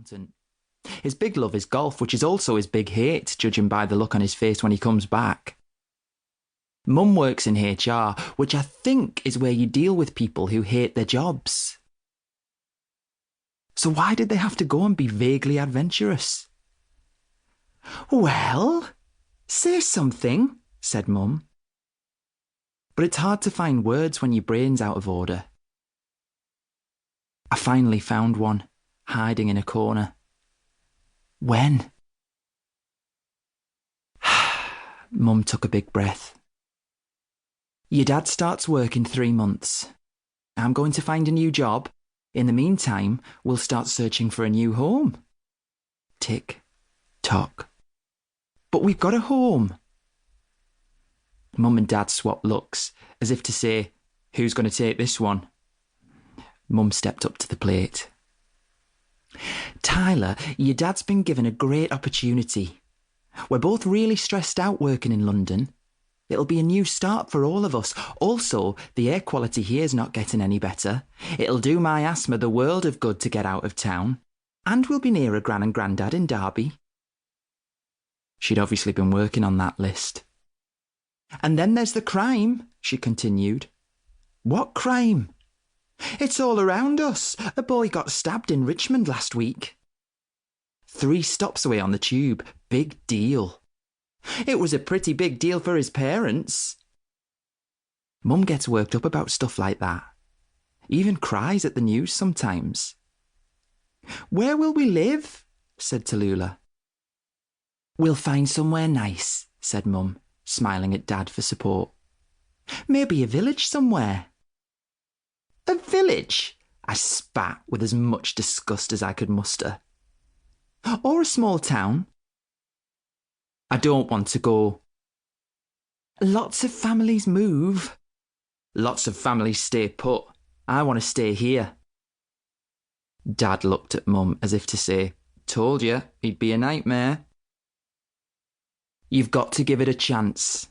accountant. His big love is golf, which is also his big hate, judging by the look on his face when he comes back. Mum works in HR, which I think is where you deal with people who hate their jobs. So why did they have to go and be vaguely adventurous? Well, say something, said Mum. But it's hard to find words when your brain's out of order. I finally found one, hiding in a corner. When? Mum took a big breath. Your dad starts work in 3 months. I'm going to find a new job. In the meantime, we'll start searching for a new home. Tick, tock. But we've got a home. Mum and Dad swapped looks, as if to say, who's going to take this one? Mum stepped up to the plate. Tyler, your dad's been given a great opportunity. We're both really stressed out working in London. It'll be a new start for all of us. Also, the air quality here's not getting any better. It'll do my asthma the world of good to get out of town. And we'll be nearer Gran and Grandad in Derby. She'd obviously been working on that list. And then there's the crime, she continued. What crime? It's all around us. A boy got stabbed in Richmond last week. 3 stops away on the tube. Big deal. It was a pretty big deal for his parents. Mum gets worked up about stuff like that. Even cries at the news sometimes. Where will we live? Said Tallulah. We'll find somewhere nice, said Mum, smiling at Dad for support. Maybe a village somewhere. A village? I spat with as much disgust as I could muster. Or a small town. I don't want to go. Lots of families move. Lots of families stay put. I want to stay here. Dad looked at Mum as if to say, told you, he'd be a nightmare. You've got to give it a chance.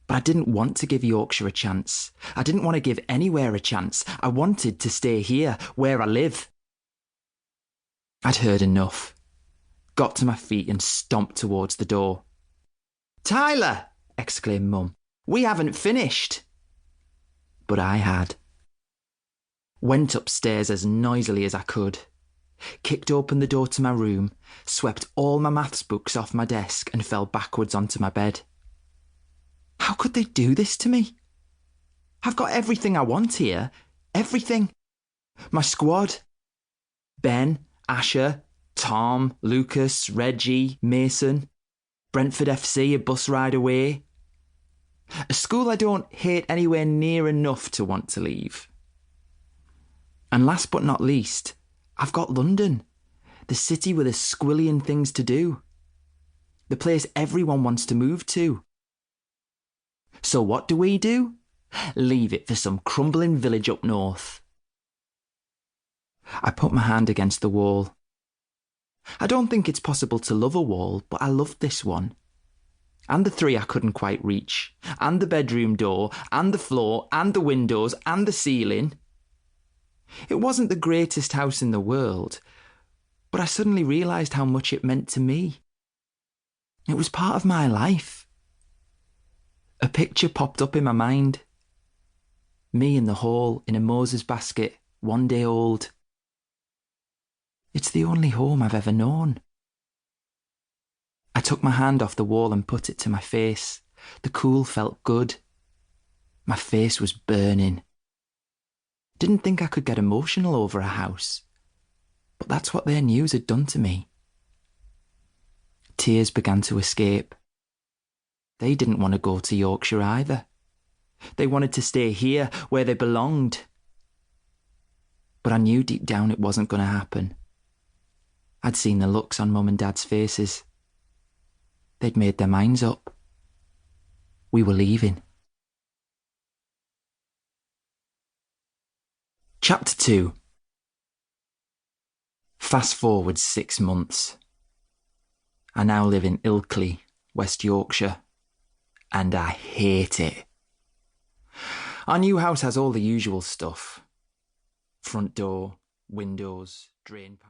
But I didn't want to give Yorkshire a chance. I didn't want to give anywhere a chance. I wanted to stay here, where I live. I'd heard enough. Got to my feet and stomped towards the door. Tyler! Exclaimed Mum. We haven't finished. But I had. Went upstairs as noisily as I could. Kicked open the door to my room, swept all my maths books off my desk and fell backwards onto my bed. How could they do this to me? I've got everything I want here. Everything. My squad. Ben, Asher, Tom, Lucas, Reggie, Mason. Brentford FC, a bus ride away. A school I don't hate anywhere near enough to want to leave. And last but not least, I've got London, the city with a squillion things to do. The place everyone wants to move to. So what do? Leave it for some crumbling village up north. I put my hand against the wall. I don't think it's possible to love a wall, but I loved this one. And the 3 I couldn't quite reach, and the bedroom door, and the floor, and the windows, and the ceiling. It wasn't the greatest house in the world, but I suddenly realised how much it meant to me. It was part of my life. A picture popped up in my mind. Me in the hall in a Moses basket, 1 day old. It's the only home I've ever known. I took my hand off the wall and put it to my face. The cool felt good. My face was burning. Didn't think I could get emotional over a house. But that's what their news had done to me. Tears began to escape. They didn't want to go to Yorkshire either. They wanted to stay here, where they belonged. But I knew deep down it wasn't going to happen. I'd seen the looks on Mum and Dad's faces. They'd made their minds up. We were leaving. Chapter 2. Fast forward 6 months. I now live in Ilkley, West Yorkshire, and I hate it. Our new house has all the usual stuff. Front door, windows, drain pipe.